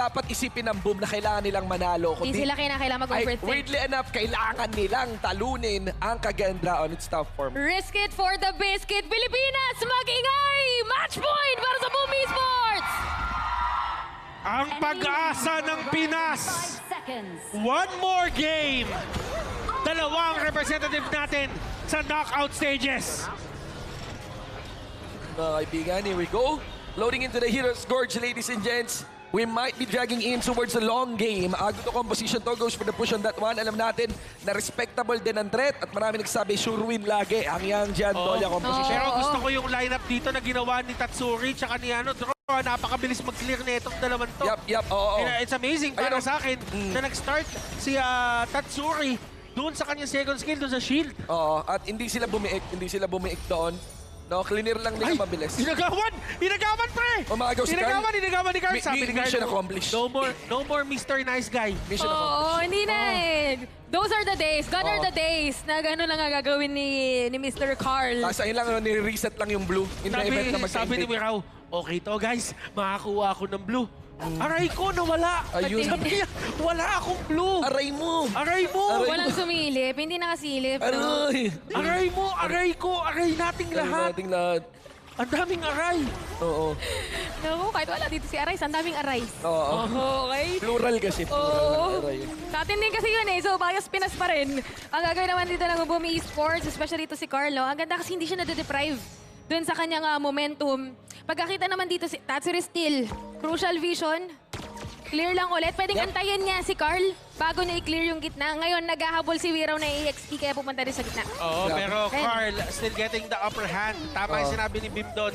dapat isipin ng Boom na kailangan nilang manalo. Hindi sila kailangan mag-overthink. Weirdly enough, kailangan nilang talunin ang Kagendra on its top form. Risk it for the biscuit. Pilipinas, mag-ingay! Match point para sa Boom Esports! Ang pag-asa ng Pinas. One more game. Dalawang representative natin sa knockout stages. Mga kaibigan, here we go. Loading into the Heroes Gorge, ladies and gents. We might be dragging in towards a long game. Ago to composition to, goes for the push on that one. Alam natin na respectable din ang threat at marami nagsabi sure win lagi ang Yang Jian Dolia composition. Pero gusto ko yung lineup dito na ginawa ni Tatsuri tsaka ni Draw. Napakabilis mag-clear na itong dalawang to. Oo. It's amazing para sa akin na nag-start si Tatsuri doon sa kanyang second skill, doon sa shield. Oo, at hindi sila bumiik doon. No, cleaner lang nila mabilis. Inagawan! Inagawan, pre! Umagaw si Carl. Inagawan ni Carl. Sabi ni Carl, mission accomplished. No more Mr. Nice Guy. Mission Oo, accomplished. hindi na eh. Those are the days. Gone are the days na gano'n lang ang gagawin ni Mr. Carl. Ayun lang, ni-reset lang yung blue. In the event na Sabi ni mag-ending. Miraw, okay to guys, makakuha ako ng blue. Aray ko, nawala. Ayun. Sabi niya, wala akong blue. Aray mo! Aray mo! Walang sumilip, hindi nakasilip. Aray! Aray mo, aray ko, aray nating lahat. Ating lahat. Ang daming aray. Oo. Naku, kahit wala dito si Arais, ang daming Arais. Oo. Okay? Plural kasi. Plural Oo. ng aray. Sa atin din kasi yun eh. So, bias Pinas pa rin. Ang gagawin naman dito ng Boom Esports, especially ito si Carlo, ang ganda kasi hindi siya nade-deprive dun sa kanyang momentum. Pagkakita naman dito si Tatsuri Steel, crucial vision, clear lang ulit. Pwedeng antayin niya si Carl bago niya i-clear yung gitna. Ngayon, naghahabol si Wiraw na EXP kaya pupunta rin sa gitna. Oo, Yeah. pero Carl still getting the upper hand. Tama yung sinabi ni Bim doon.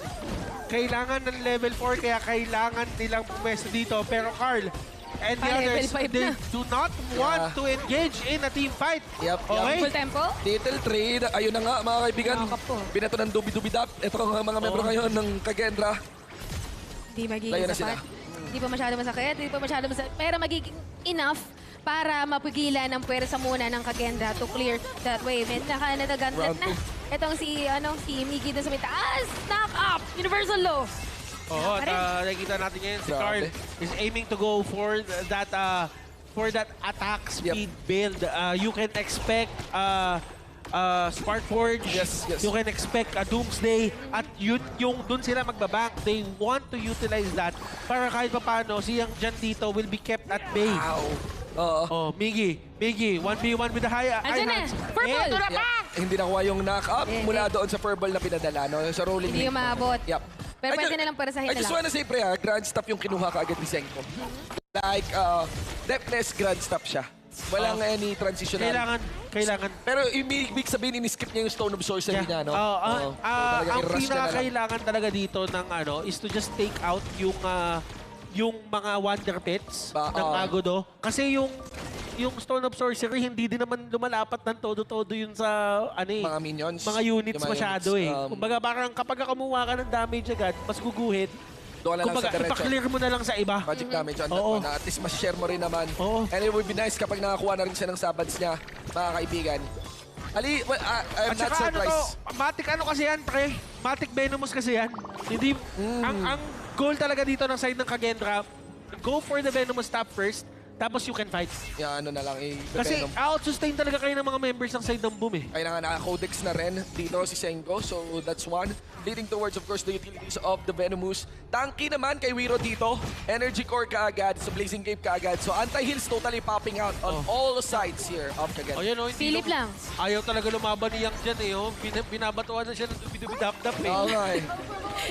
Kailangan ng level 4 kaya kailangan nilang pumwesto dito. Pero Carl and the Level others, 5 they na. do not want to engage in a team fight. Yep. Okay? Full tempo? Title trade. Ayun na nga, mga kaibigan. Nakakapo. Binato ng dubi-dubi-dap. Ito ang mga membro ngayon ng Kagendra. Hindi magiging Layo na sapat. Hindi pa masyado masakit, hindi pa masyado masakit. Pero magiging enough para mapigilan ang pwersa muna ng Kagendra to clear that way. May naka-gauntlet Round na. Itong si Miggy dun sa may taas. Knock up! Universal Law. Oo, at Parin. nakikita natin ngayon si Grabe. Carl is aiming to go for that attack speed build. You can expect Spark Forge. Yes. You can expect a Doomsday at yun yung dun sila magbabank. They want to utilize that para kahit paano siyang dyan dito will be kept at bay. Ow. Oo. Oh, Miggy, 1v1 with the high Andyan na, hands. purple. Eto na pa! Hindi nakuha yung knock-up mula doon sa purple na pinadala. No? Sa rolling Hindi ring. umabot. Yep. Pero pwede nilang pwersahin I na just lang. wanna say, pre, grand stuff yung kinuha kaagad ni Senko. Like, Depness, grand stuff siya. Walang any transition. Kailangan. Pero ibig sabihin, in-skip niya yung Stone of Sorcery niya, no? Oo. So, talaga, Ang i-rush niya na lang. pinakakailangan talaga dito ng is to just take out yung mga Wonder Pets ng Agodo. Kasi yung Stone of Sorcery, hindi din naman lumalapat ng todo-todo yun sa Mga minions. mga units Yung mga masyado units, Kumbaga parang kapag kumuha ka ng damage agad, mas guguhit. Doon na lang Kumbaga, sa diretso. ipa-clear mo na lang sa iba. Magic damage on that Oo. one. At least mas-share mo rin naman. Oo. And it would be nice kapag nakakuha na rin siya ng sabads niya, mga kaibigan. Ali, well, I'm At not saka surprised. Matic kasi yan, pre. Matic Venomous kasi yan. Hindi, ang goal talaga dito ng side ng Kagendra, go for the Venomous top first, tapos you can fight. Yan, ano na lang, Kasi Venom. out-sustain talaga kayo ng mga members ng side ng Boom eh. Kailangan naka-codex na rin dito si Senko. So that's one. Leading towards, of course, the utilities of the Venomous. Tanky naman kay Wiro dito. Energy core kaagad. So Blazing Cape kaagad. So anti-heals totally popping out on all sides here of Kagendra. Ayan o, hindi Silip lang. Ayaw talaga lumaban ni Yang dyan eh. Oh. Binabatuan na siya ng dubi-dubi-dap-dap eh. Oo nga eh.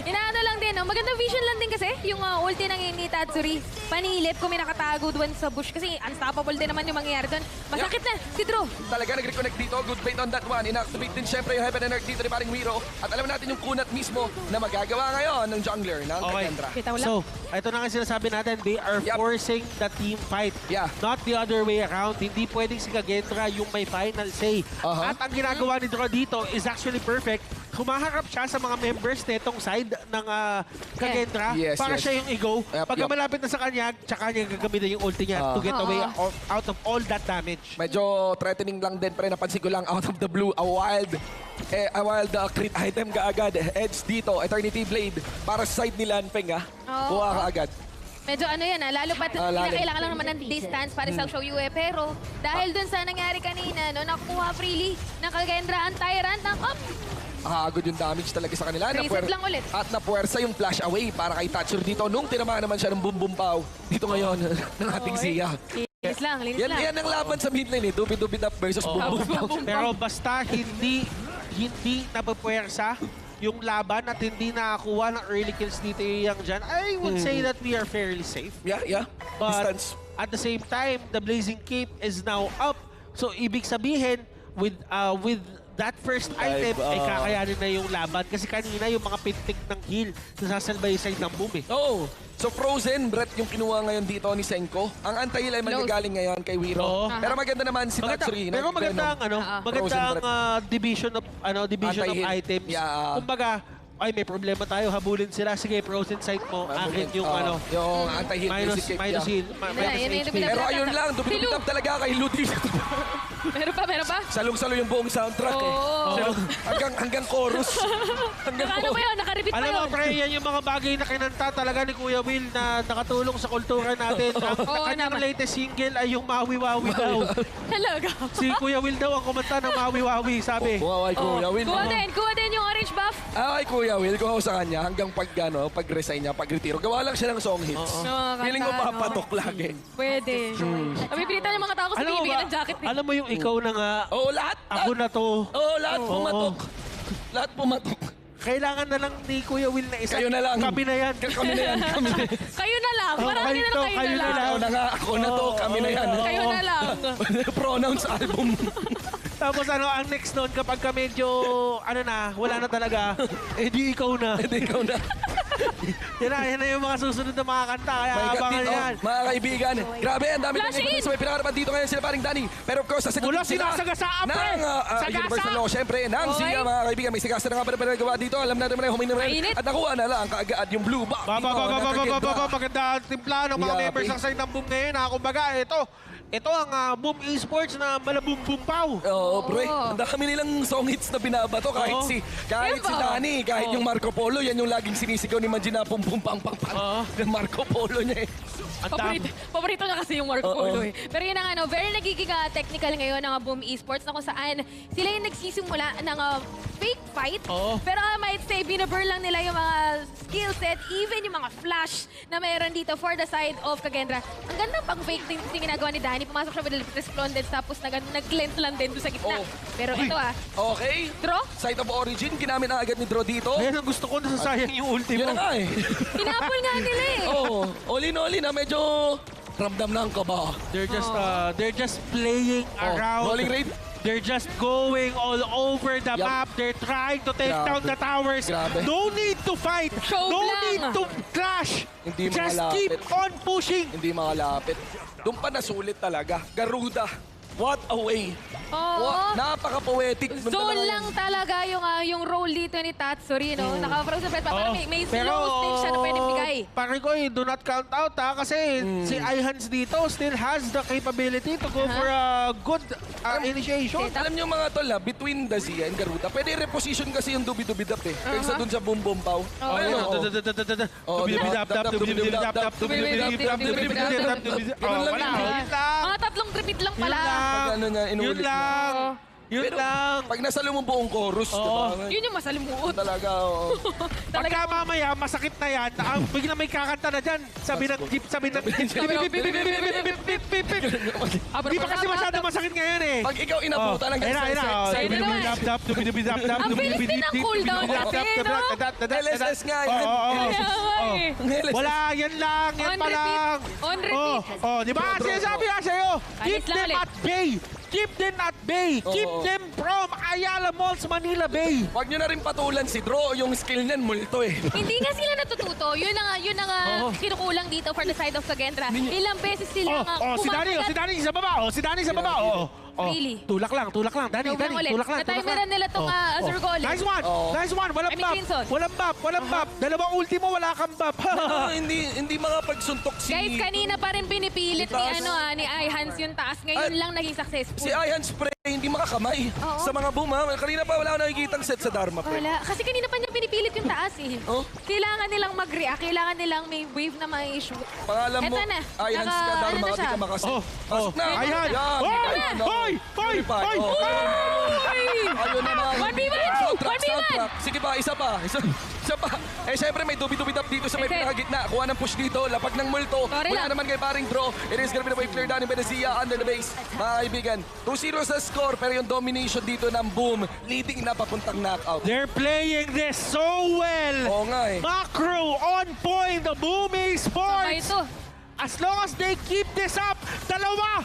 Inaano lang din, magandang vision lang din kasi yung ulti ng ni Tatsuri. Panilip kung may nakatago doon sa bush kasi unstoppable din naman yung mangyayari doon. Masakit na si Drew. Talaga nag-reconnect dito. Good bait on that one. Inactivate din syempre yung Heaven and Earth dito ni paring Wiro. At alam natin yung kunat mismo na magagawa ngayon ng jungler ng Kagendra. Bitaw lang. So, ito na nga sinasabi natin, they are forcing the team fight. Yeah. Not the other way around. Hindi pwedeng si Kagendra yung may final say. At ang ginagawa ni Draw dito is actually perfect. Humaharap siya sa mga members netong side ng Kagendra Yes, para yes. siya yung i-go. Yep, Pagka yep. malapit na sa kanya, tsaka niya gagamitin yung ulti niya to get away out of all that damage. Medyo threatening lang din, pre. Napansin ko lang out of the blue, a wild crit item kaagad. Edge dito, Eternity Blade para sa side ni Lanpeng, ha? Oo. Kuha ka agad. Medyo ano yan, lalo pa lalim. kailangan lang naman ng distance para sa show Yue. Pero dahil dun sa nangyari kanina, no, nakukuha freely ng Kagendra ang Tyrant ng Good yung damage talaga sa kanila. Reset lang ulit. At napuwersa yung flash away para kay Thatcher dito. Nung tinamaan naman siya ng bumbumpaw dito ngayon ng ating Zia. linis lang. Yan ang laban sa mid lane eh. Dubi-dubi up versus bumbumpaw. Pero basta hindi napapuwersa yung laban at hindi nakakuha ng early kills dito yung dyan, I would say that we are fairly safe. Yeah. But Distance. at the same time, the Blazing Cape is now up. So ibig sabihin, with that first item, ay kakayanin na yung laban. Kasi kanina yung mga pintik ng heal, nasasalbay side ng boom eh. Oh, so Frozen Breath yung kinuha ngayon dito ni Senko. Ang anti-heal ay magagaling ngayon kay Wiro. Oo. Pero maganda naman si Tatsuri. Pero maganda ang maganda ang division of Anti-heal. items. Yeah. Kumbaga, ay may problema tayo, habulin sila. Sige, Frozen side mo. Akin yung yung anti-heal. minus basic minus yeah. heal. Yun na, HP. yun na. Pero ayun lang, dumidubitap talaga kay Ludi. Meron pa? Salong-salo yung buong soundtrack eh. Oo. Hanggang chorus. Hanggang Ano ba yun? Nakaripit pa Alam mo, yun. pre, yan yung mga bagay na kinanta talaga ni Kuya Will na nakatulong sa kultura natin. Ang kanyang naman. latest single ay yung Maui Wawi daw. Talaga. Si Kuya Will daw ang kumanta ng Maui Wawi, sabi. Wow, ay Kuya Will. Kuha din yung orange buff. Ay Kuya Will, kung ako sa kanya, hanggang pag-resign niya, pag-retiro, gawa lang siya ng song hits. Feeling ko papatok lagi. Pwede. Pipilitan yung mga tao kasi Alam mo bibigyan ba, ng jacket. alam mo yung ikaw na nga, Oo, lahat. ako na to. Oo, lahat pumatok. Lahat pumatok. Kailangan na lang ni Kuya Will na isa. Kayo na lang. Kami na yan. Kami na yan. Kami na yan. Kayo na lang. Oh, Parang kayo na to, lang kayo na lang. Ako na nga, ako na to, kami na yan. Kayo na lang. Pronouns album. Tapos ang next noon kapag ka medyo, wala na talaga, di ikaw na. Hindi, ikaw na. Yan na yung mga susunod na mga kanta, kaya abangan yan. Mga kaibigan, grabe, ang dami Flash ng in! sa may pinakarapan dito ngayon sila paring Danny. Pero of course, sasagutin Wala sila sinasagasaan, pre! ng Sagasa! Universal Law. Siyempre, ng Okay. Zia, mga kaibigan. May sigasa na nga pala pinagawa dito. Alam natin na huminang rin. Mainit. At nakuha na lang kaagad yung blue box. Maganda ang timpla ng mga Yapi. members ng side ng Boom ngayon. Kumbaga, ito ang Boom Esports na malabumbumbaw. Oo, pre. Ang dami nilang song hits na binabato. Kahit Oo. si Yan ba? Danny, kahit yung Marco Polo, yan yung laging sinisigaw ni Manji na pum pum pang pang pang. Oo. Yung Marco Polo niya eh. Paborito niya kasi yung Marco Polo eh. Pero yun ang very nagiging technical ngayon ng Boom Esports na kung saan sila yung nagsisimula ng fake fight. Oo. Pero I might say, binabur lang nila yung mga skill set, even yung mga flash na mayroon dito for the side of Kagendra. Ang ganda pang fake thing ginagawa ni Danny. Pumasok siya with Resplendence tapos nag-glint lang din doon sa gitna. Oo. Pero ito Okay. Draw? Site of origin, ginamit na agad ni Draw dito. Ayan ang gusto ko, nasasayang yung ulti Yun mo. na nga eh. Tinapol nga nila eh. Oo. All-in na medyo ramdam na ang kaba. They're just playing around. Rolling raid. They're just going all over the Yup. map. They're trying to take Grabe. down the towers. Grabe. No need to fight. Show No lang. need to clash. Hindi Just makalapit. keep on pushing. Hindi makalapit. Doon pa nasulit talaga. Garuda. What a way. Oo. Napaka-poetic. Doon Zone talaga lang talaga yung role dito ni Tatsuri, no? Naka-frozen breath pa. Parang may slow stage siya na pwedeng bigay. Pare ko, do not count out kasi si iHands dito still has the capability to go for a good initiation. Alam niyo mga tol, between the Zia and Garuda, pwede reposition kasi yung dubi-dubi-dap eh. Kaysa dun sa bum-bum-pow. Mga tatlong repeat lang pala. Pag ano niya, Yun inulit lang. Yun Pero lang. pag nasalo mo buong chorus, di ba? Yun yung masalimuot. Talaga, oo. Pagka mamaya, masakit na yan, bigla may kakanta na dyan. Sabi ng jeep, sabi ng jeep. Di pa kasi masyado masakit ngayon eh. Pag ikaw inabutan ng Ang bilis din ng cooldown kasi, no? LSS nga yan. Wala, yan lang, yan On pa repeat. lang. On repeat. Di ba? Sinasabi nga sa'yo, keep Alis lang them ulit. at bay. Keep them at bay. Keep them from Ayala Malls, Manila Bay. Huwag nyo na rin patulan si Dro. Yung skill niyan, multo eh. Hindi nga sila natututo. Yun na nga kinukulang dito for the side of Kagendra. Ilang beses sila nga Si Danny sa baba. Si Danny sa baba. Really? Tulak lang. Danny, tulak lang. Na-timeran nila itong Azure Golem. Nice one. Nice one. Walang I mean, bap. Crimson. Walang bap. Dalawang ultimo, wala kang bap. Hindi makapagsuntok si... Guys, kanina pa rin pinipilit Taas. ni iHands yung taas. Ngayon Ay. lang naging successful. Si Ian Spray, hindi hindi makakamay. Oo. Sa mga boom, ha? Kanina pa wala akong nakikitang set sa Dharma, pre. Wala. Kasi kanina pa niya pinipilit yung taas eh. Oh. Kailangan nilang mag-react. Kailangan nilang may wave na may issue. Pangalan mo, Eto na. ay, Hans ka, Naka- Dharma, ano na hindi siya? ka makasip. Oh, Pasok oh. na. Ayan. Yan. Hoy! Ayan, oh. Hoy! Hoy! Purify. Hoy! Oh. Ayun naman. 1v1! Soundtrack, 1v1! soundtrack. Sige pa, isa pa. Isa pa. Eh, syempre, may dubi-dubi-dap dito sa may Sige. pinakagitna. Kuha ng push dito. Lapag ng multo. Sorry Wala lang. naman kay paring draw. It is gonna be the wave clear down in Venezia under the base. Mga kaibigan, 2-0 sa score, pero yung domination dito ng Boom, leading na papuntang knockout. They're playing this so well. Oo nga eh. Macro on point, the Booming Sabay Sports. ito. As long as they keep this up, dalawa,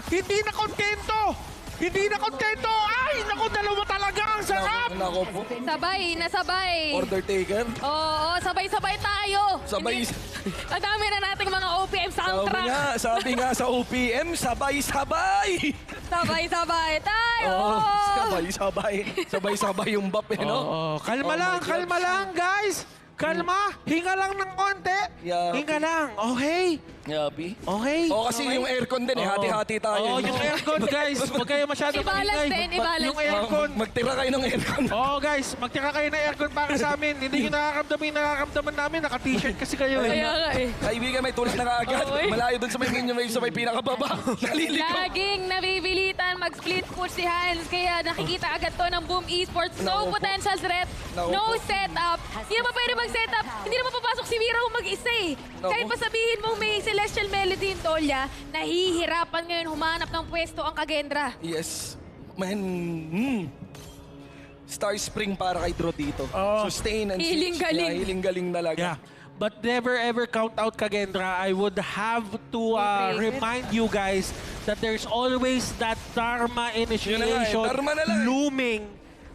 hindi na kontento. Hindi na kontento. Ay, naku, dalawa talaga ang sarap. Nako po. Sabay, nasabay. Order taker. Oo, sabay-sabay tayo. Sabay. Hindi- Ang dami na nating mga OPM soundtrack. Sabi nga sa OPM, sabay-sabay. Sabay-sabay tayo. Oo, sabay-sabay yung bap eh, no? Oo, kalma Oh lang, my God. kalma lang, guys. Kalma, hinga lang ng konti. Yeah. Hinga lang, okay? Yabi. Okay. Oo, kasi yung aircon din eh, Oo. hati-hati tayo. Oo, yung aircon, guys. Huwag kayo masyado I-balance maingay. din, i-balance Yung din. aircon. Magtira kayo ng aircon. Oo, guys. Magtira kayo ng aircon para sa amin. Hindi nyo nakakamdaman namin. Naka-t-shirt kasi kayo eh. Kaya nga eh. Kaibigan, may tulak na kaagad. Oo, eh. Malayo dun sa may minion wave sa may pinakababa. Nalilito. Laging nabibilitan mag-split push si Hans. Kaya nakikita agad to ng Boom Esports. No Naku po. potential threat. Naku No po. setup. Hindi naman pwede mag-setup. Hindi naman papasok si Mira kung mag-isa eh. Naku. Kahit pa sabihin mong may Celestial Melody in Tolya, nahihirapan ngayon humanap ng pwesto ang Kagendra. Yes. Man. Star Spring para kay Drew dito. Oo. Sustain and Healing siege. galing. Yeah, healing galing talaga. Yeah. But never ever count out Kagendra. I would have to remind you guys that there's always that Dharma initiation Dharma na lang eh. looming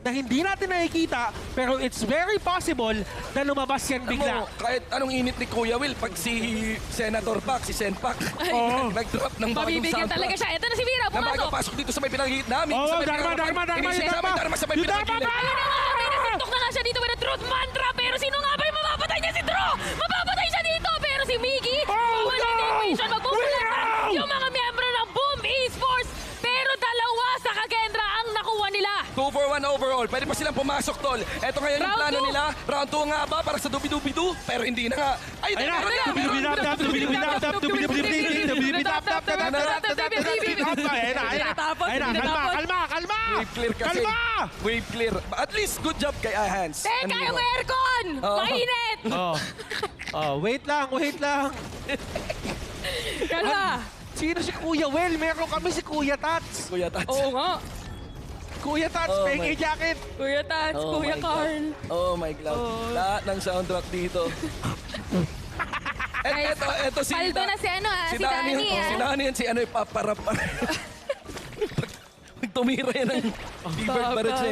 na hindi natin nakikita, pero it's very possible na lumabas yan Alam bigla. mo, kahit anong init ni Kuya Will, pag si Senator Pak, si Sen Pak, Oo. nag-drop ng bagong Mabibigyan soundtrack. talaga siya. Ito na si Mira, Na bago pumasok. pasok dito sa may pinakagit namin. Oo, sa may Dharma, pinakagit- Dharma, Inisip yung namin, Dharma sa may Yung Dharma pinakagilid. ba? Ayun na nga, may nasintok na nga siya dito with a truth mantra. Pero sino nga ba yung mapapatay niya si Drew? Mapapatay siya dito. Pero si Miggy, Oh, wala no! na equation. Magbubulat No! yung mga miyembro ng Boom Esports. Pero dalawa sa Kagendra ang nakuha nila. 2-for-1 overall. Pwede pa silang pumasok, tol. Eto ngayon yung Round plano two. nila. Round 2 nga ba para sa dubi-dubi-du? Pero hindi na nga. Ay, Ayun na! meron na, meron na. Dubi-dab-dab, dubi-dab-dab, dubi-dab-dab, kalma! Wave clear kasi. Kalma! Wave clear. At least, good job kay Hans. Teka, Ano yung yun? aircon! Oo. Mainit! Wait lang. Kalma. Sino si Kuya Well? Meron kami si Kuya Tats. Kuya Tats. Oo nga. Kuya Tats, Oh peke my- jacket. Kuya Tats, Oh Kuya my God. Carl. Oh my God. Lahat ng soundtrack dito. Eto si... Paldo na si ano ah, si Danny Si ah. Danny yan, si ano yung paparap. Pag tumira yan ng Bieber Barrett siya.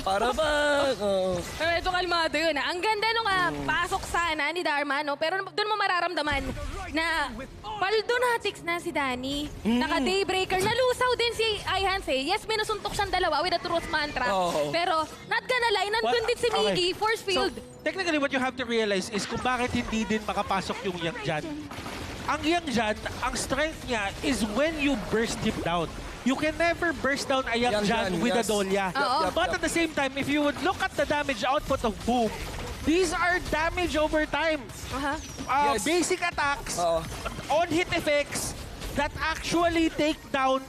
Para ba? Oo. Pero ito kalmado yun ah. Ang ganda nung pasok sana ni Dharma, no? Pero doon mo mararamdaman na Paldonatics na si Danny. Naka-daybreaker. Nalusaw din si Ihans eh. Yes, may nasuntok siyang dalawa with a truth mantra. Oo. Pero not gonna lie, nandun din si Miggy, force field. So, technically, what you have to realize is kung bakit hindi din makapasok yung Yang Jan. Ang Yang Jan, ang strength niya is when you burst him down. You can never burst down a Yang Yang Jan Jan, with a yes. Dolya. Oo. But at the same time, if you would look at the damage output of Boom, these are damage over time. Aha. Yes. Basic attacks, Oo. on-hit effects that actually take down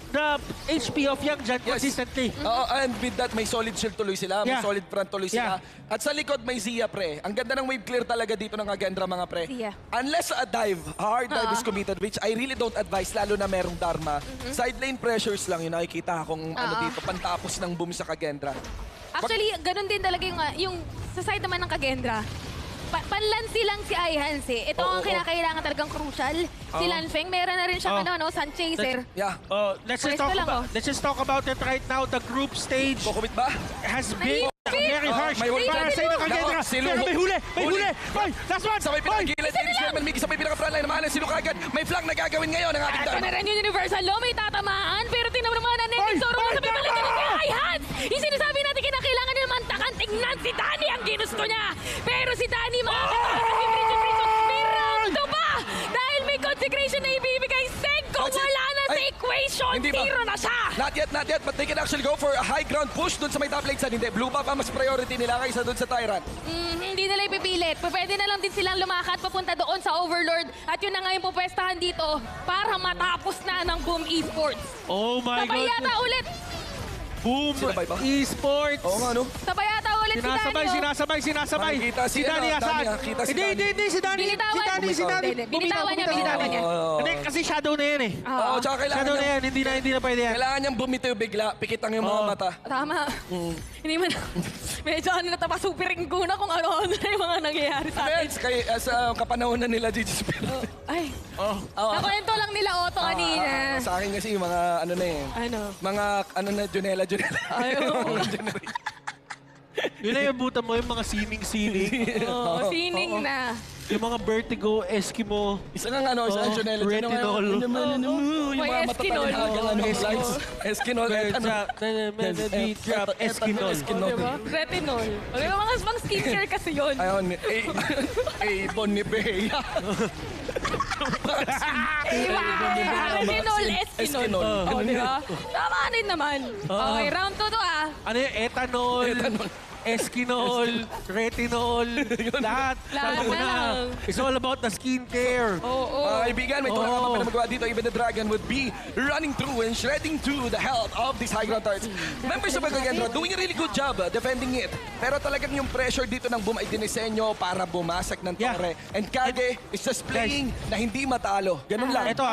the HP of Yang Jan Yes. consistently. Oo, and with that, may solid shield tuloy sila. May Yeah. solid front tuloy sila. At sa likod, may Zia, pre. Ang ganda ng wave clear talaga dito ng Agendra, mga pre. Zia. Unless a dive, a hard dive is committed, which I really don't advise, lalo na merong Dharma. Side lane pressures lang yun. Nakikita akong ano dito, pantapos ng boom sa Kagendra. Actually, ganun din talaga yung sa side naman ng Kagendra. Panlansi lang si Ihans eh. Ito ang Oo. kinakailangan talagang crucial. Si Lanfeng, meron na rin siyang Oo. ano, Sun Chaser. Yeah. Pwesto lang, Let's just talk about it right now. The group stage Kukumit ba? has been Mahigpit! very harsh. May huli. Para sa inyo, Kagendra. Nako, sino- Pero may huli! May Huli. huli! Hoy! Last one! Sa may Hoy! pinakagilid, ladies and gentlemen, Miggy, sa may pinaka-frontline, naman sino kagad. May flank na gagawin ngayon ng ating Ito Dharma. na rin yung Universal Law, may tatamaan, pero tinamanaman na Hoy! Nenek Zoro Hoy, sa may balikan tama! ni Ihans! Yung sinasabi natin kinakailangan niya mantakan, tignan si Danny ang ginusto niya. Pero si Danny makakatakas si Prison. May round 2 pa! Dahil may consecration na ibibigay Senko, That's it. wala na sa Ay. equation! situation. Hindi ba? Zero na siya. Not yet, but they can actually go for a high ground push dun sa may top lane side. Hindi, blue buff ang mas priority nila kaysa dun sa Tyrant. Hindi nila ipipilit. Pwede na lang din silang lumakad papunta doon sa Overlord. At yun na nga yung pupwestahan dito para matapos na ng Boom Esports. Oh my Sabay God. yata ulit. Boom Sinabay ba? Esports. Oo nga, no? Sabay yata ulit si Dani. Sinasabay. Makikita si Dani ano, asaan? Dani, kita si Dani. Hindi, si Dani. Binitawan. Si Dani. Hindi, binitawan niya. Oo. Hindi, kasi shadow na yan eh. Oo, tsaka kailangan Shadow na niya, yan, hindi na pwede yan. kailangan niyang bumitiw bigla, pikitang yung mga Oo. mata. Tama. Hindi man. Medyo natapasupiring ko na kung ano-ano na yung mga nangyayari sa atin. Friends, sa kapanahonan nila, Gigi Spirit. Ay, Oh. nakwento lang nila Otto kanina. Sa akin kasi yung mga ano na eh. Ano? Mga ano na, Junela. Ayaw. Yun na yung buta mo, yung mga sining-sining. Oo, sining na. Yung mga vertigo, Eskimo. Isang ano, isang Oo, Junela. retinol. Yung May mga Eskinol. matatalinhagang ano, Oo. lines. Eskinol. Trap, Eskinol. Diba? Retinol. Diba mga skincare kasi yun. Ayun, Bon ni Bea. Retinol, Eskinol. Eskinol. O, diba? Tama din naman. Okay, round 2 to ah. Ano yung ethanol, Eskinol, retinol, lahat. Lahat Sabi ko na lang. It's all about the skincare. Oo. Mga kaibigan, may tulak Oo. pa na magawa dito. Even the Dragon would be running through and shredding to the health of these high ground turrets. Members of Magagendra doing a really good job defending it. Pero talagang yung pressure dito ng Boom ay dinisenyo para bumasag ng Yeah. torre. And Kage is just playing na hindi matalo. Ganun lang. Ito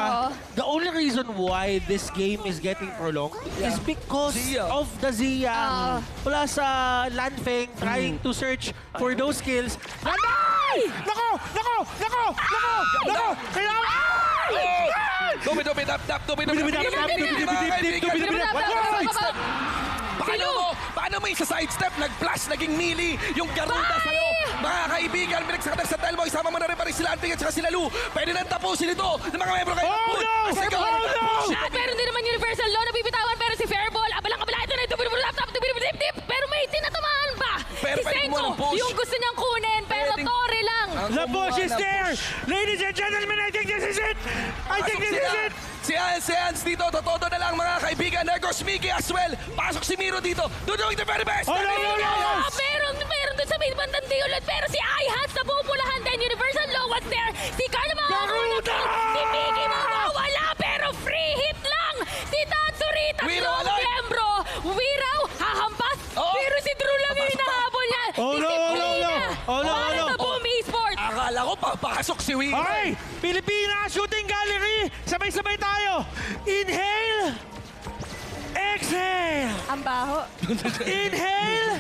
the only reason why this game is getting prolonged is because Zia. of the Zia. Wala sa Lanfeng trying to search for those kills. Ay! Nako! Kailangan! Dumi, tap, Dumi, Paano mo sa sidestep, nag-flash, naging melee, yung Garuda sa'yo. Mga kaibigan, binagsakan sa Telmo, isama mo na rin pa rin sila Anting at saka sila Lu. Pwede nang tapusin ito ng mga membro kayo. Oh, no! At meron din naman Universal Law na bibitawan pero si Fairball, abalang-abala ito na ito, tip pero may tinatamaan pa. Pero Si pwede mo Senko, ng push. yung gusto niyang kunin, pero Pwedeng- Torre lang. The push is there! Ladies and gentlemen, I think this is it! Si Hans dito, totodo na lang mga kaibigan. There goes Miggy as well. Pasok si Miro dito. Doing the very best. Oh, no! Meron dun sa may bandang Diolot, pero si Ihans na bumulahan din. Universal Law was there. Si Carl Garuda! Si Mickey mawawala, pero free hit lang. Si Tatsurita, Wiraw, tatlong alive! miyembro. Wiraw, hahampas. Oh! Pero si Drew lang yung hinahabol niya. Oh, no! Disiplina. Oh, no! Para sa Boom Esports. Akala ko papasok si Wiro. Okay! Pilipinas Shooting Gallery! Sabay-sabay tayo! Inhale! Exhale! Ang baho. Inhale!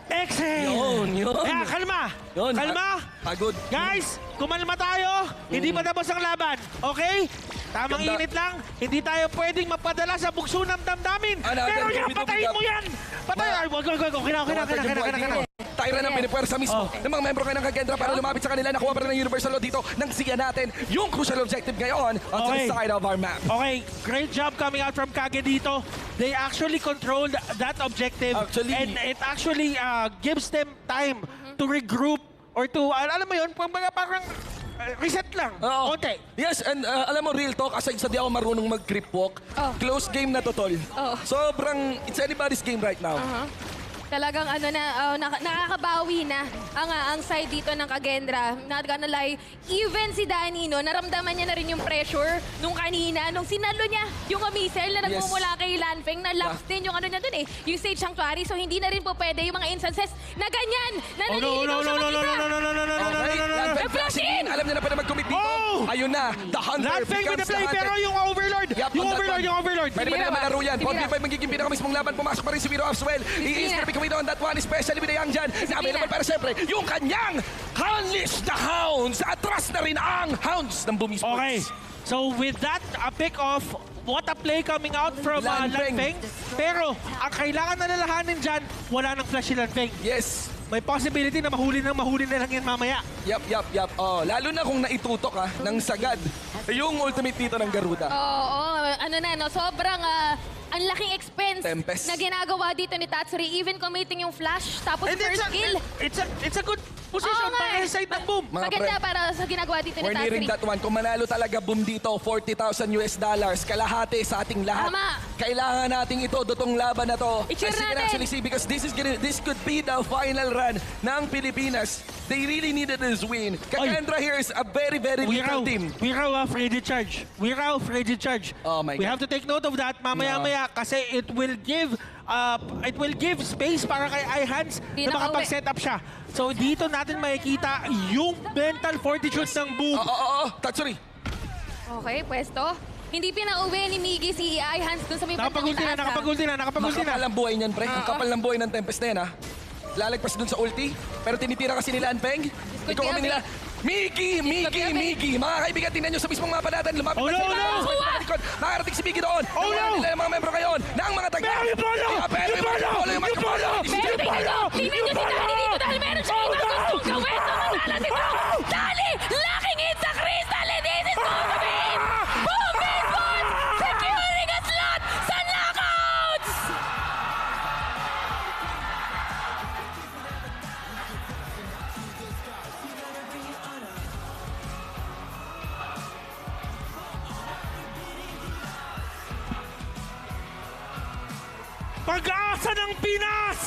Exhale! Yun. Kaya, kalma! Yun. Kalma! Pagod. Guys, kumalma tayo. Hindi pa tapos ang laban. Okay? Tamang Ganda. init lang. Hindi tayo pwedeng mapadala sa bugso ng damdamin. Ano, Pero agad, yan, dumi-dumi patayin ka. mo yan! Patayin! Ay, wag. Kina. Tyra ng pinipuwersa mismo ng mga membro kayo ng Kagendra para lumapit sa kanila. Nakuha pa rin ng Universal Law dito nang siya natin yung crucial objective ngayon on Okay. the side of our map. Okay, great job coming out from Kage dito. They actually controlled that objective. Actually- and it actually gives them time to regroup or to, alam mo yun, parang reset lang. Oo. Konti. Yes, and alam mo, real talk, aside sa di ako marunong mag-grip walk, Oh. close game na to, tol. Oh. Sobrang, it's anybody's game right now. Talagang nakakabawi na ang side dito ng Kagendra. Not gonna lie, even si Danny, no, naramdaman niya na rin yung pressure nung kanina, nung sinalo niya yung amisel na nagmumula kay Lanfeng, na lost din yung ano niya dun eh, yung Sage Sanctuary. So hindi na rin po pwede yung mga instances na ganyan, na naliligaw siya mag-isa. Okay, Lanfeng flashing in. Alam niya na pwede mag-commit dito. Oh! Ayun na, the hunter Lanfeng with the becomes play, the hunter. pero yung Overlord, Yup, yung on that Overlord, one. yung Overlord. Pwede Hindi naman naman. malaro yan. Hindi 4v5 magiging pinakamismong laban. Pumasok pa rin si Wiro as well. He is na. going to be committed on that one, especially with the Young Jan. Nabi naman para siyempre, yung kanyang Unleash the Hounds. Atras na rin ang Hounds ng Boom Esports. Okay, so with that, a pick off, what a play coming out from Lanfeng. Lanfeng. Pero, ang kailangan na lalahanin dyan, wala nang flash si Lanfeng. Yes. May possibility na mahuli na lang yan mamaya. Yup. Oh, lalo na kung naitutok ng sagad yung ultimate dito ng Garuda. Oo, ano na, no, sobrang ang laking expense Tempest. na ginagawa dito ni Tatsuri, even committing yung flash, tapos And first kill. it's a good position Oo nga para eh. sa side ng Boom. Mga Maganda pre, para sa ginagawa dito ni we're nearing Tatsuri. that one. Kung manalo talaga Boom dito, $40,000, kalahati sa ating lahat. Tama. Kailangan nating ito, dutong laban na to. I-cheer As you can natin. actually see, because this could be the final run ng Pilipinas. They really needed this win. Kakandra here is a very, very little team. We're Freddy Charge. We're Freddy Charge. Oh my We God. have to take note of that mamaya-maya kasi it will give space para kay iHands Di na nakauwi. makapag-set up siya. So dito natin makikita yung mental fortitude ng Boom. Oo, Tatsuri. Okay, pwesto. Hindi pinauwi ni Miggy si iHands dun sa may Nakapag-ulti na, bandang itaas, nakapag-ulti na, nakapag-ulti na. Makapal ang buhay niyan, pre. Ang kapal ng buhay ng Tempest na yan, ha? Lalagpas dun sa ulti, pero tinitira kasi nila Anpeng. could Ikaw be kami a nila. Miggy! Mga kaibigan, tingnan nyo sa mismong mapa natin. Lumapit Oh, na no, sila. no! Makarating si Miggy doon. Oh, Nakuha no! nila yung mga membro ngayon ng mga tagla. Mary Polo! Pero yung Polo! Polo, yung Yung Polo! Pero tingnan nyo! Tingnan nyo si Dali dito dahil meron siya ibang gustong gawin. Sumandalas ito! Dali! Locking in sa Crystal and this is going to be Boom Baseball! Securing a slot sa knockouts! Pag-asa ng Pinas!